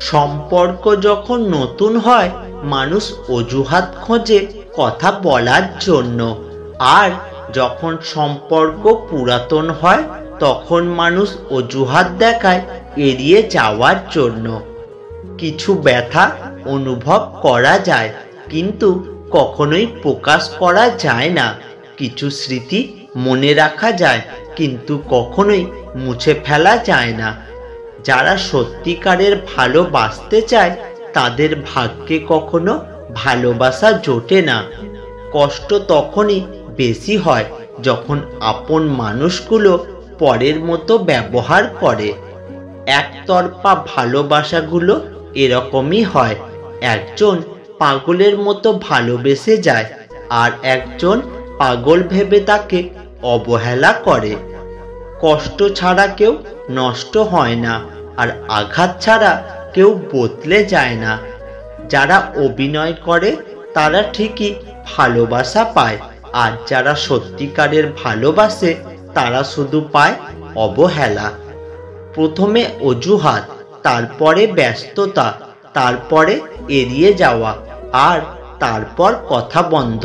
সম্পর্ক যখন নতুন হয় মানুষ অজুহাত খোঁজে কথা বলার জন্য, আর যখন সম্পর্ক পুরাতন হয় তখন মানুষ অজুহাত দেখায় এড়িয়ে যাওয়ার জন্য। কিছু ব্যথা অনুভব করা যায় কিন্তু কখনোই প্রকাশ করা যায় না। কিছু স্মৃতি মনে রাখা যায় কিন্তু কখনোই মুছে ফেলা যায় না। যারা সত্যিকারের ভালোবাসতে চায় তাদের ভাগ্যে কখনো ভালোবাসা জোটে না। কষ্ট তখনই বেশি হয় যখন আপন মানুষগুলো পরের মতো ব্যবহার করে। একতরফা ভালোবাসাগুলো এরকমই হয়, একজন পাগলের মতো ভালোবেসে যায় আর একজন পাগল ভেবে তাকে অবহেলা করে। কষ্ট ছাড়া কেউ নষ্ট হয় না আর আঘাত ছাড়া কেউ বদলে যায় না। যারা অভিনয় করে তারা ঠিকই ভালোবাসা পায়, আর যারা সত্যিকারের ভালোবাসে তারা শুধু পায় অবহেলা। প্রথমে অজুহাত, তারপরে ব্যস্ততা, তারপরে এড়িয়ে যাওয়া, আর তারপর কথা বন্ধ।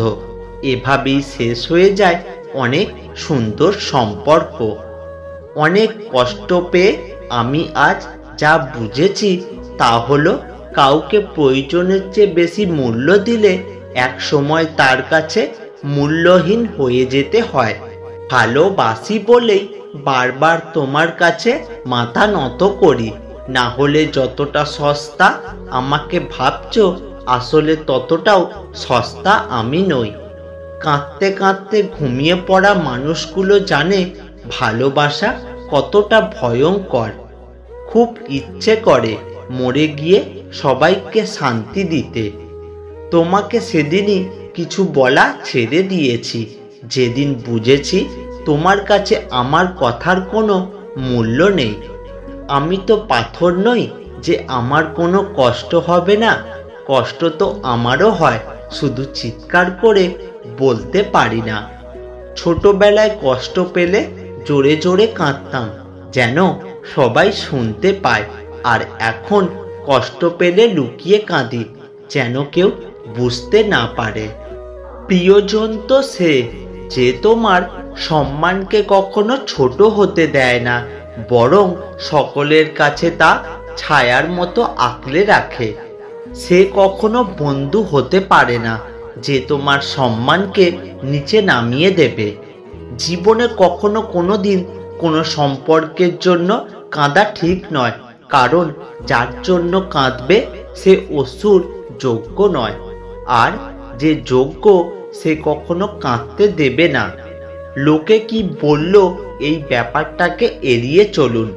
এভাবেই শেষ হয়ে যায় অনেক সুন্দর সম্পর্ক। অনেক কষ্ট পেয়ে আমি আজ যা বুঝেছি তা হলো, কাউকে প্রয়োজনের চেয়ে বেশি মূল্য দিলে এক সময় তার কাছে মূল্যহীন হয়ে যেতে হয়। ভালোবাসি বলেই বারবার তোমার কাছে মাথা নত করি, না হলে যতটা সস্তা আমাকে ভাবছো আসলে ততটাও সস্তা আমি নই। কাঁদতে কাঁদতে ঘুমিয়ে পড়া মানুষগুলো জানে ভালোবাসা কতটা ভয়ঙ্কর। খুব ইচ্ছে করে মরে গিয়ে সবাইকে শান্তি দিতে। তোমাকে সেদিনই কিছু বলা ছেড়ে দিয়েছি, যেদিন বুঝেছি তোমার কাছে আমার কথার কোনো মূল্য নেই। আমি তো পাথর নই যে আমার কোনো কষ্ট হবে না। কষ্ট তো আমারও হয়, শুধু চিৎকার করে বলতে পারি না। ছোটবেলায় কষ্ট পেলে জোরে জোরে কাঁদতাম যেন সবাই শুনতে পায়, আর এখন কষ্ট পেলে লুকিয়ে কাঁদি যেন কেউ বুঝতে না পারে। প্রিয়জন তো সে যে তোমার সম্মানকে কখনো ছোট হতে দেয় না, বরং সকলের কাছে তা ছায়ার মতো আঁকড়ে রাখে। সে কখনো বন্ধু হতে পারে না যে তোমার সম্মানকে নিচে নামিয়ে দেবে। জীবনে কখনো কোনো দিন কোনো সম্পর্কের জন্য কাঁদা ঠিক নয়, কারণ যার জন্য কাঁদবে সে অসুর যোগ্য নয়, আর যে যোগ্য সে কখনো কাঁদতে দেবে না। লোকে কি বলল এই ব্যাপারটাকে এড়িয়ে চলুন,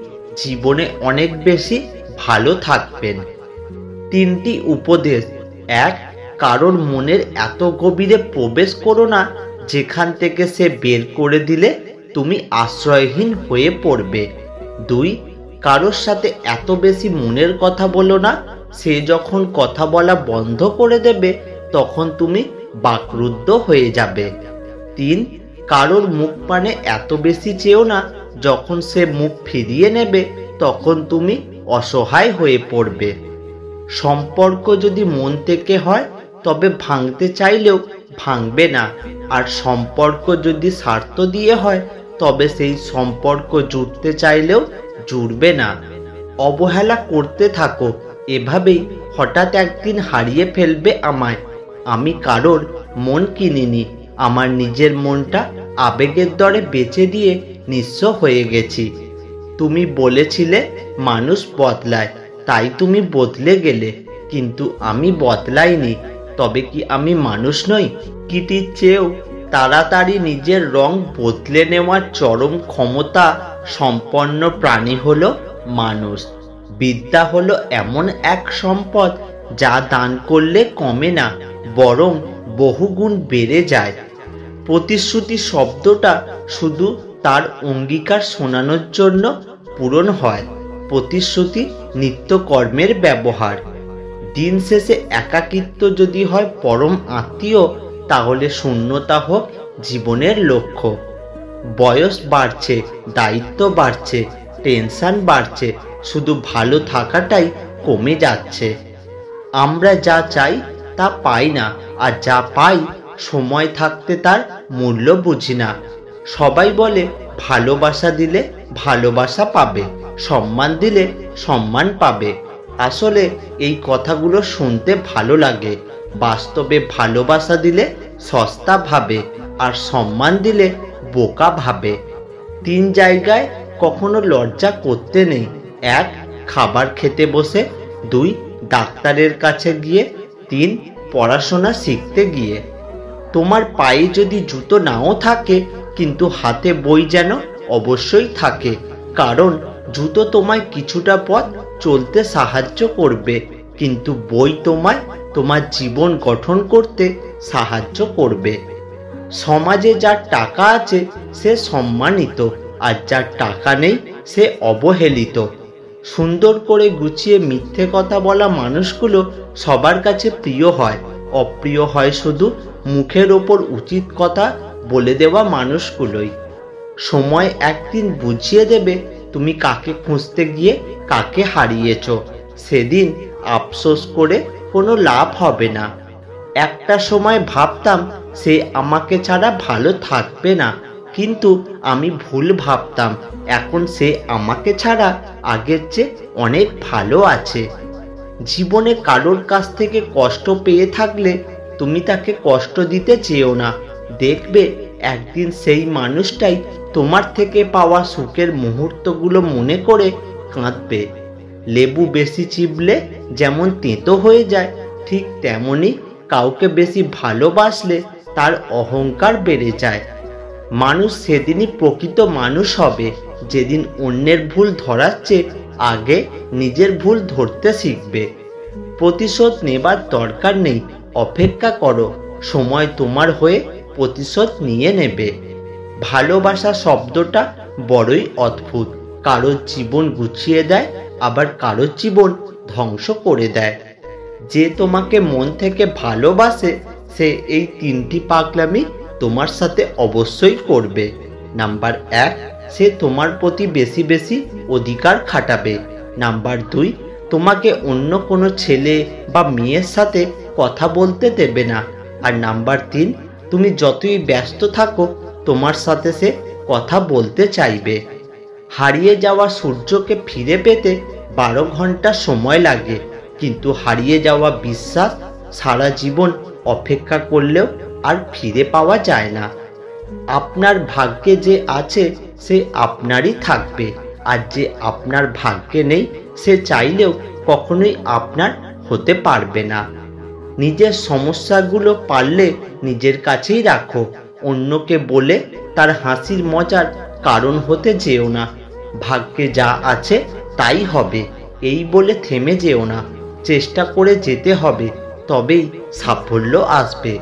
জীবনে অনেক বেশি ভালো থাকবেন। 3টি উপদেশ। 1. কারোর মনের এত গভীরে প্রবেশ করো না যেখান থেকে সে বের করে দিলে তুমি আশ্রয়হীন হয়ে পড়বে। 2. কারোর সাথে এত বেশি মনের কথা বলো না, সে যখন কথা বলা বন্ধ করে দেবে তখন তুমি বাকরুদ্ধ হয়ে যাবে। 3. কারোর মুখ পানে এত বেশি চেও না, যখন সে মুখ ফিরিয়ে নেবে তখন তুমি অসহায় হয়ে পড়বে। সম্পর্ক যদি মন থেকে হয় তবে ভাঙতে চাইলেও ভাঙবে না, আর সম্পর্ক যদি স্বার্থ দিয়ে হয় তবে সেই সম্পর্ক জুড়তে চাইলেও জুড়বে না। অবহেলা করতে থাকো, এভাবেই হঠাৎ একদিন হারিয়ে ফেলবে আমায়। আমি কারোর মন কিনিনি, আমার নিজের মনটা আবেগের দরে বেচে দিয়ে নিঃস্ব হয়ে গেছি। তুমি বলেছিলে মানুষ বদলায়, তাই তুমি বদলে গেলে, কিন্তু আমি বদলাইনি। তবে কি আমি মানুষ নই? প্রকৃতির চেয়েও তাড়াতাড়ি নিজের রং বদলে নেওয়ার চরম ক্ষমতা সম্পন্ন প্রাণী হলো মানুষ। বিদ্যা হলো এমন এক সম্পদ যা দান করলে কমে না, বরং বহুগুণ বেড়ে যায়। প্রতিশ্রুতি শব্দটা শুধু তার অঙ্গীকার শোনানোর জন্য পূরণ হয়। প্রতিশ্রুতি নিত্যকর্মের ব্যবহার। দিন শেষে একাকিত্ব যদি হয় পরম আত্মীয়, তাহলে শূন্যতা হোক জীবনের লক্ষ্য। বয়স বাড়ছে, দায়িত্ব বাড়ছে, টেনশন বাড়ছে, শুধু ভালো থাকাটাই কমে যাচ্ছে। আমরা যা চাই তা পাই না, আর যা পাই সময় থাকতে তার মূল্য বুঝি না। সবাই বলে ভালোবাসা দিলে ভালোবাসা পাবে, সম্মান দিলে সম্মান পাবে। আসলে এই কথাগুলো শুনতে ভালো লাগে, বাস্তবে ভালোবাসা দিলে সস্তা ভাবে, আর সম্মান দিলে বোকা ভাবে। 3 জায়গায় কখনো লজ্জা করতে নেই। 1. খাবার খেতে বসে। 2. ডাক্তারের কাছে গিয়ে। 3. পড়াশোনা শিখতে গিয়ে। তোমার পায়ে যদি জুতো নাও থাকে, কিন্তু হাতে বই যেন অবশ্যই থাকে, কারণ জুতো তোমায় কিছুটা পথ চলতে সাহায্য করবে, কিন্তু বই তোমায় তোমার জীবন গঠন করতে সাহায্য করবে। সমাজে যার টাকা আছে সে সম্মানিত, আর যার টাকা নেই সে অবহেলিত। সুন্দর করে গুছিয়ে মিথ্যে কথা বলা মানুষগুলো সবার কাছে প্রিয় হয়, অপ্রিয় হয় শুধু মুখের ওপর উচিত কথা বলে দেওয়া মানুষগুলোই। সময় একদিন বুঝিয়ে দেবে তুমি কাকে খুঁজতে গিয়ে কাকে হারিয়েছ। সেদিন আফসোস করে কোনো লাভ হবে না। একটা সময় ভাবতাম সে আমাকে ছাড়া ভালো থাকবে না, কিন্তু আমি ভুল ভাবতাম। এখন সে আমাকে ছাড়া আগের চেয়ে অনেক ভালো আছে। জীবনে কারোর কাছ থেকে কষ্ট পেয়ে থাকলে তুমি তাকে কষ্ট দিতে চেও না। দেখবে একদিন সেই মানুষটাই তোমার থেকে পাওয়া সুখের মুহূর্তগুলো মনে করে কাঁদবে। লেবু বেশি চিবলে যেমন তেঁতো হয়ে যায়, ঠিক তেমনি কাউকে বেশি ভালোবাসলে তার অহংকার বেড়ে যায়। মানুষ সেদিনই প্রকৃত মানুষ হবে যেদিন অন্যের ভুল ধরার চেয়ে আগে নিজের ভুল ধরতে শিখবে। প্রতিশোধ নেবার দরকার নেই, অপেক্ষা করো, সময় তোমার হয়ে প্রতিশোধ নিয়ে নেবে। ভালোবাসা শব্দটা বড়ই অদ্ভুত, কারোর জীবন গুছিয়ে দেয়, আবার কারোর জীবন ধ্বংস করে দেয়। যে তোমাকে মন থেকে ভালোবাসে সে এই 3টি পাগলামি তোমার সাথে অবশ্যই করবে। নাম্বার 1, সে তোমার প্রতি বেশি বেশি অধিকার খাটাবে। নাম্বার 2, তোমাকে অন্য কোনো ছেলে বা মেয়ের সাথে কথা বলতে দেবে না। আর নাম্বার 3, তুমি যতই ব্যস্ত থাকো তোমার সাথে সে কথা বলতে চাইবে। হারিয়ে যাওয়া সূর্যকে ফিরে পেতে 12 ঘন্টা সময় লাগে, কিন্তু হারিয়ে যাওয়া বিশ্বাস সারা জীবন অপেক্ষা করলেও আর ফিরে পাওয়া যায় না। আপনার ভাগ্যে যে আছে সে আপনারই থাকবে, আর যে আপনার ভাগ্যে নেই সে চাইলেও কখনোই আপনার হতে পারবে না। নিজের সমস্যাগুলো পারলে নিজের কাছেই রাখো, অন্যকে বলে তার হাসির মজার কারণ হতে যেও না। ভাগ্যে যা আছে তাই হবে এই বলে থেমে যেও না, চেষ্টা করে যেতে হবে, তবেই সাফল্য আসবে।